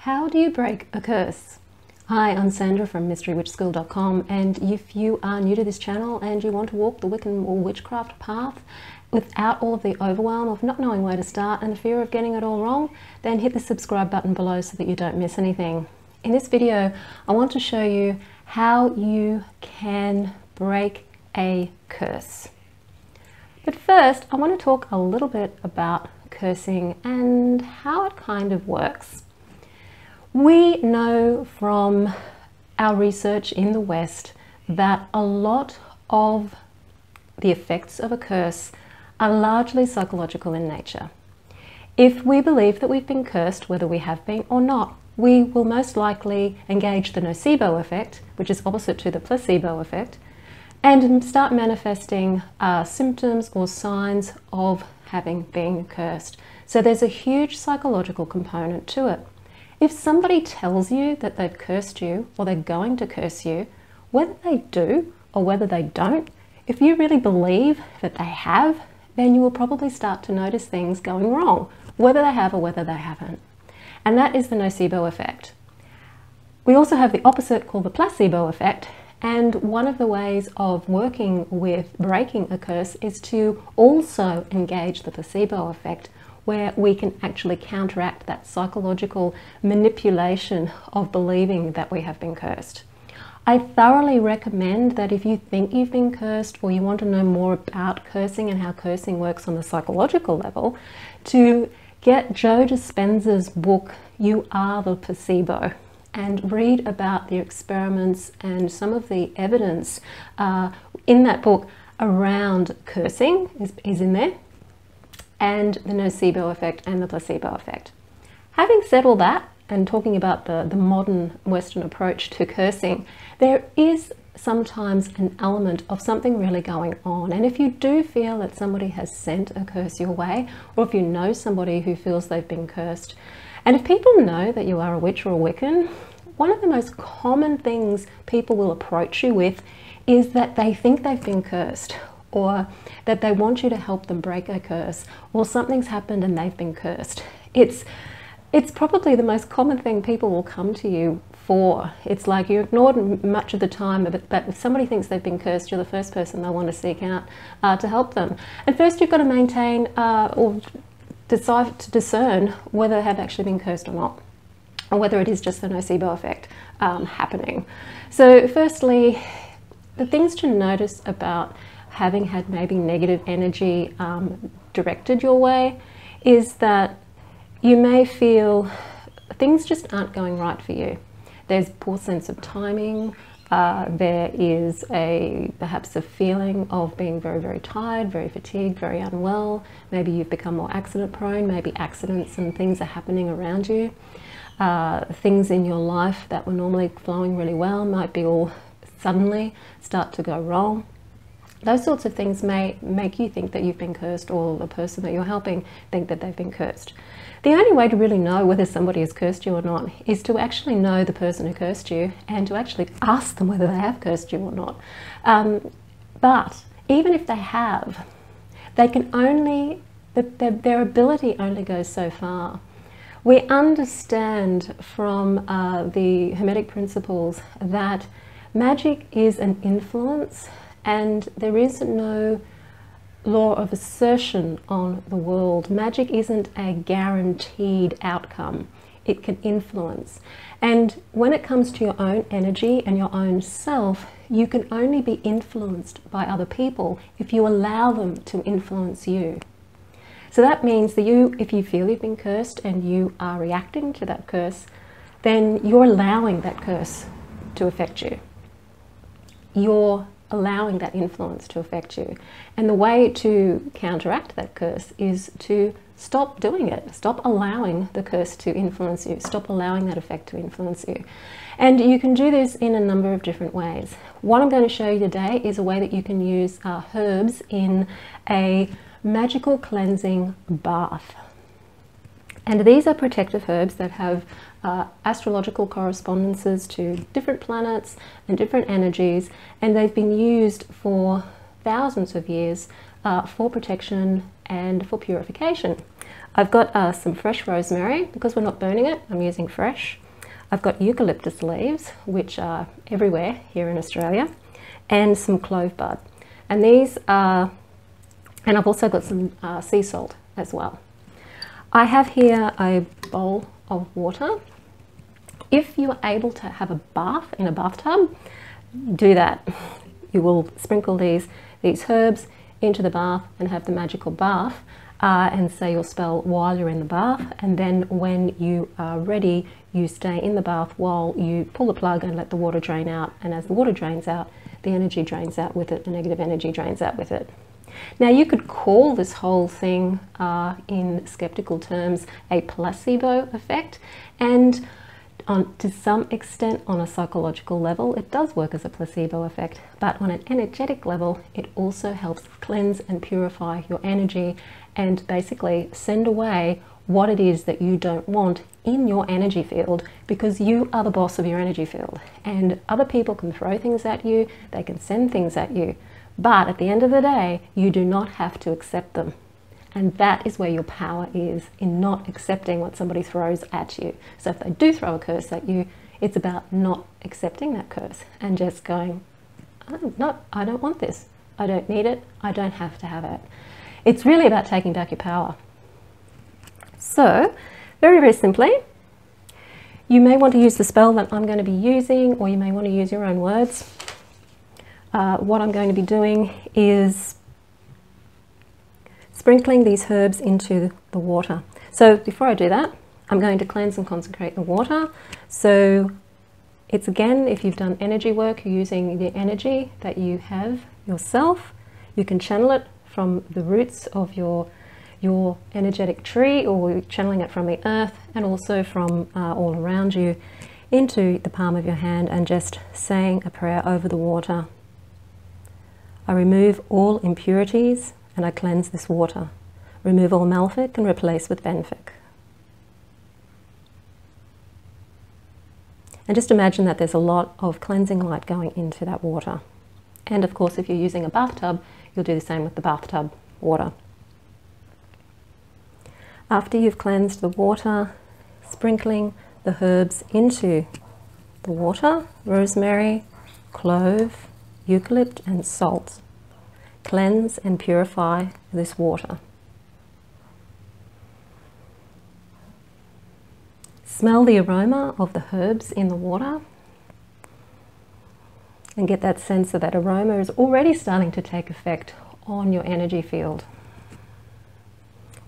How do you break a curse? Hi, I'm Sandra from mysterywitchschool.com, and if you are new to this channel and you want to walk the Wiccan or witchcraft path without all of the overwhelm of not knowing where to start and the fear of getting it all wrong, then hit the subscribe button below so that you don't miss anything. In this video, I want to show you how you can break a curse. But first, I want to talk a little bit about cursing and how it kind of works. We know from our research in the West that a lot of the effects of a curse are largely psychological in nature. If we believe that we've been cursed, whether we have been or not, we will most likely engage the nocebo effect, which is opposite to the placebo effect, and start manifesting symptoms or signs of having been cursed. So there's a huge psychological component to it. If somebody tells you that they've cursed you or they're going to curse you, whether they do or whether they don't, if you really believe that they have, then you will probably start to notice things going wrong, whether they have or whether they haven't. And that is the nocebo effect. We also have the opposite called the placebo effect, and one of the ways of working with breaking a curse is to also engage the placebo effect, where we can actually counteract that psychological manipulation of believing that we have been cursed. I thoroughly recommend that if you think you've been cursed or you want to know more about cursing and how cursing works on the psychological level, to get Joe Dispenza's book, You Are the Placebo, and read about the experiments and some of the evidence in that book around cursing is in there, and the nocebo effect and the placebo effect. Having said all that, and talking about the modern Western approach to cursing, there is sometimes an element of something really going on. And if you do feel that somebody has sent a curse your way, or if you know somebody who feels they've been cursed, and if people know that you are a witch or a Wiccan, one of the most common things people will approach you with is that they think they've been cursed, or that they want you to help them break a curse, or something's happened and they've been cursed. It's probably the most common thing people will come to you for. It's like you're ignored much of the time, but if somebody thinks they've been cursed, you're the first person they want to seek out to help them. And first you've got to maintain or decide to discern whether they have actually been cursed or not, or whether it is just the nocebo effect happening. So firstly, the things to notice about having had maybe negative energy directed your way is that you may feel things just aren't going right for you. There's poor sense of timing. There is perhaps a feeling of being very, very tired, very fatigued, very unwell. Maybe you've become more accident prone. Maybe accidents and things are happening around you. Things in your life that were normally flowing really well might be all suddenly start to go wrong. Those sorts of things may make you think that you've been cursed, or the person that you're helping think that they've been cursed. The only way to really know whether somebody has cursed you or not is to actually know the person who cursed you and to actually ask them whether they have cursed you or not. But even if they have, they can only, their ability only goes so far. We understand from the Hermetic principles that magic is an influence, and there is no law of assertion on the world. Magic isn't a guaranteed outcome. It can influence. And when it comes to your own energy and your own self, you can only be influenced by other people if you allow them to influence you. So that means that if you feel you've been cursed and you are reacting to that curse, then you're allowing that curse to affect you. You're allowing that influence to affect you. And the way to counteract that curse is to stop doing it. Stop allowing the curse to influence you. Stop allowing that effect to influence you. And you can do this in a number of different ways. What I'm going to show you today is a way that you can use herbs in a magical cleansing bath. And these are protective herbs that have astrological correspondences to different planets and different energies, and they've been used for thousands of years for protection and for purification. I've got some fresh rosemary. Because we're not burning it, I'm using fresh. I've got eucalyptus leaves, which are everywhere here in Australia, and some clove bud. And these are, and I've also got some sea salt as well. I have here a bowl of water. If you are able to have a bath in a bathtub, do that. You will sprinkle these herbs into the bath and have the magical bath and say your spell while you're in the bath, and then when you are ready, you stay in the bath while you pull the plug and let the water drain out, and as the water drains out, the energy drains out with it, the negative energy drains out with it. Now you could call this whole thing in skeptical terms a placebo effect, and to some extent on a psychological level it does work as a placebo effect, but on an energetic level it also helps cleanse and purify your energy and basically send away what it is that you don't want in your energy field, because you are the boss of your energy field, and other people can throw things at you, they can send things at you, but at the end of the day you do not have to accept them. And that is where your power is, in not accepting what somebody throws at you. So if they do throw a curse at you, it's about not accepting that curse and just going, oh, no, I don't want this. I don't need it. I don't have to have it. It's really about taking back your power. So, very, very simply, you may want to use the spell that I'm going to be using, or you may want to use your own words. What I'm going to be doing is sprinkling these herbs into the water. So before I do that, I'm going to cleanse and consecrate the water. So it's, again, if you've done energy work, you're using the energy that you have yourself. You can channel it from the roots of your energetic tree, or you're channeling it from the earth and also from all around you into the palm of your hand, and just saying a prayer over the water. I remove all impurities and I cleanse this water. Remove all malefic and replace with benefic. And just imagine that there's a lot of cleansing light going into that water. And of course, if you're using a bathtub, you'll do the same with the bathtub water. After you've cleansed the water, sprinkling the herbs into the water, rosemary, clove, eucalypt and salt. Cleanse and purify this water. Smell the aroma of the herbs in the water and get that sense that that aroma is already starting to take effect on your energy field.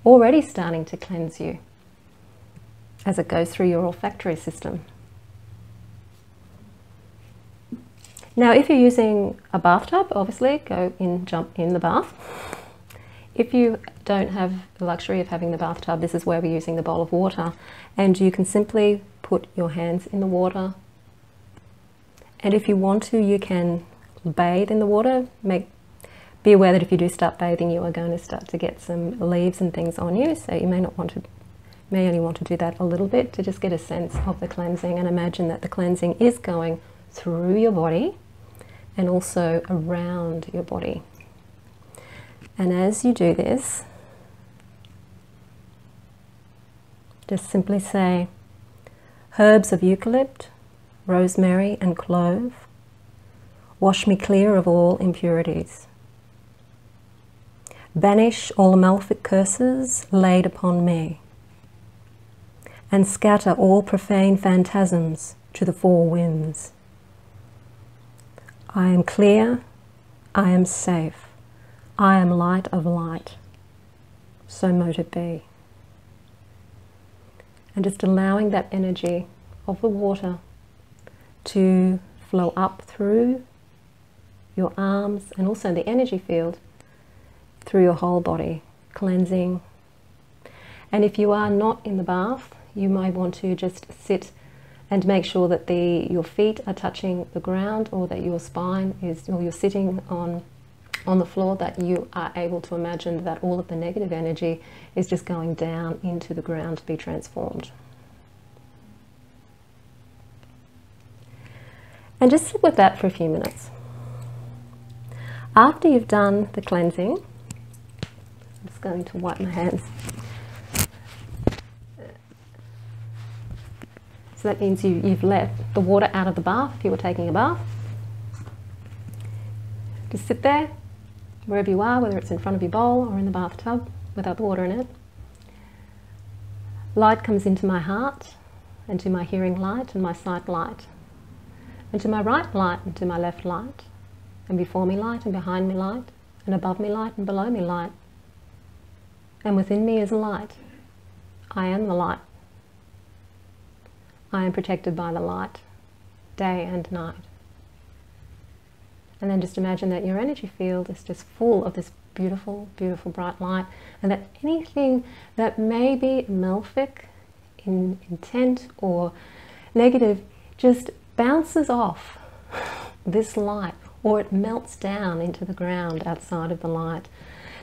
Already starting to cleanse you as it goes through your olfactory system. Now, if you're using a bathtub, obviously jump in the bath. If you don't have the luxury of having the bathtub, this is where we're using the bowl of water, and you can simply put your hands in the water. And if you want to, you can bathe in the water. Be aware that if you do start bathing, you are going to start to get some leaves and things on you, so you may only want to do that a little bit to just get a sense of the cleansing, and imagine that the cleansing is going through your body and also around your body. And as you do this, just simply say, herbs of eucalypt, rosemary and clove, wash me clear of all impurities. Banish all malefic curses laid upon me, and scatter all profane phantasms to the four winds. I am clear, I am safe, I am light of light, so mote it be. And just allowing that energy of the water to flow up through your arms and also the energy field through your whole body, cleansing. And if you are not in the bath, you might want to just sit and make sure that your feet are touching the ground, or that your spine is, or you're sitting on the floor, that you are able to imagine that all of the negative energy is just going down into the ground to be transformed. And just sit with that for a few minutes. After you've done the cleansing, I'm just going to wipe my hands So that means you've let the water out of the bath if you were taking a bath. Just sit there, wherever you are, whether it's in front of your bowl or in the bathtub without the water in it. Light comes into my heart, and to my hearing light and my sight light, and to my right light and to my left light, and before me light and behind me light, and above me light and below me light. And within me is light. I am the light. I am protected by the light, day and night. And then just imagine that your energy field is just full of this beautiful, beautiful bright light, and that anything that may be malefic in intent or negative just bounces off this light, or it melts down into the ground outside of the light.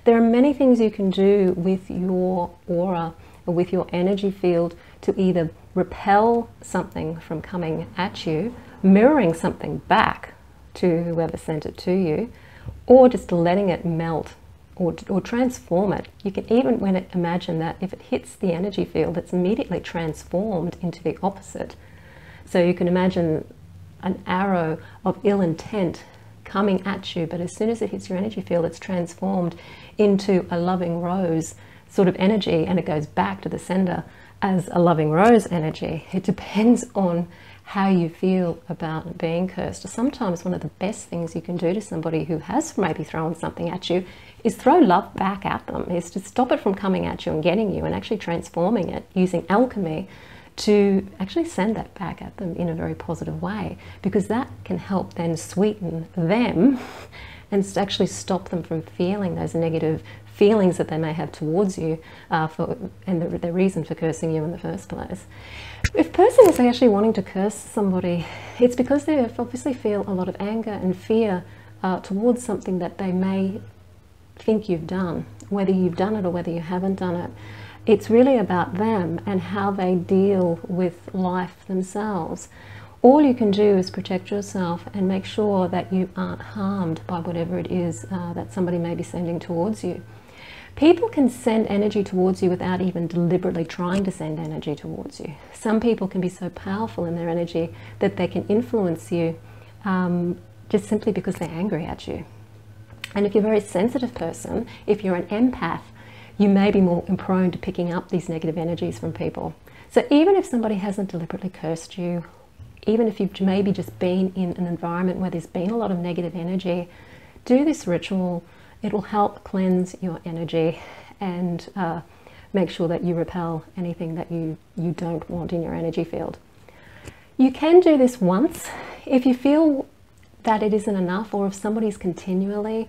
There are many things you can do with your aura or with your energy field to either repel something from coming at you, mirroring something back to whoever sent it to you, or just letting it melt or transform it. You can even imagine that if it hits the energy field, it's immediately transformed into the opposite. So you can imagine an arrow of ill intent coming at you, but as soon as it hits your energy field, it's transformed into a loving rose sort of energy, and it goes back to the sender as a loving rose energy. It depends on how you feel about being cursed. Sometimes one of the best things you can do to somebody who has maybe thrown something at you is throw love back at them, is to stop it from coming at you and getting you, and actually transforming it using alchemy to actually send that back at them in a very positive way, because that can help then sweeten them and actually stop them from feeling those negative feelings that they may have towards you and the reason for cursing you in the first place. If a person is actually wanting to curse somebody, it's because they obviously feel a lot of anger and fear towards something that they may think you've done, whether you've done it or whether you haven't done it. It's really about them and how they deal with life themselves. All you can do is protect yourself and make sure that you aren't harmed by whatever it is that somebody may be sending towards you. People can send energy towards you without even deliberately trying to send energy towards you. Some people can be so powerful in their energy that they can influence you just simply because they're angry at you. And if you're a very sensitive person, if you're an empath, you may be more prone to picking up these negative energies from people. So even if somebody hasn't deliberately cursed you, even if you've maybe just been in an environment where there's been a lot of negative energy, do this ritual. It will help cleanse your energy and make sure that you repel anything that you don't want in your energy field. You can do this once. If you feel that it isn't enough, or if somebody's continually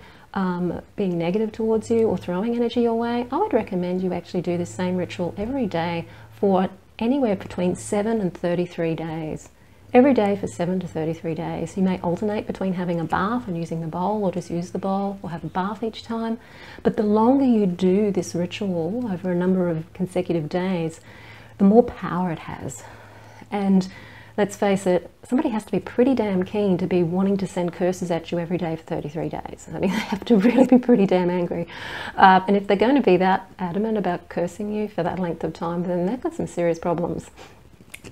being negative towards you or throwing energy your way, I would recommend you actually do the same ritual every day for anywhere between 7 and 33 days. Every day for 7 to 33 days. You may alternate between having a bath and using the bowl, or just use the bowl, or have a bath each time. But the longer you do this ritual over a number of consecutive days, the more power it has. And let's face it, somebody has to be pretty damn keen to be wanting to send curses at you every day for 33 days. I mean, they have to really be pretty damn angry. And if they're going to be that adamant about cursing you for that length of time, then they've got some serious problems.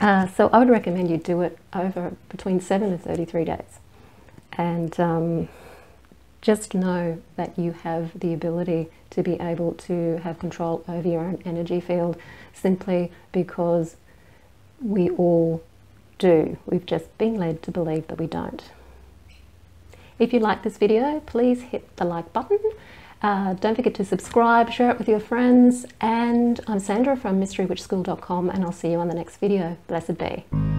So I would recommend you do it over between 7 and 33 days. And just know that you have the ability to be able to have control over your own energy field, simply because we all do. We've just been led to believe that we don't. If you like this video, please hit the like button. Don't forget to subscribe, share it with your friends, and I'm Sandra from mysterywitchschool.com, and I'll see you on the next video. Blessed be.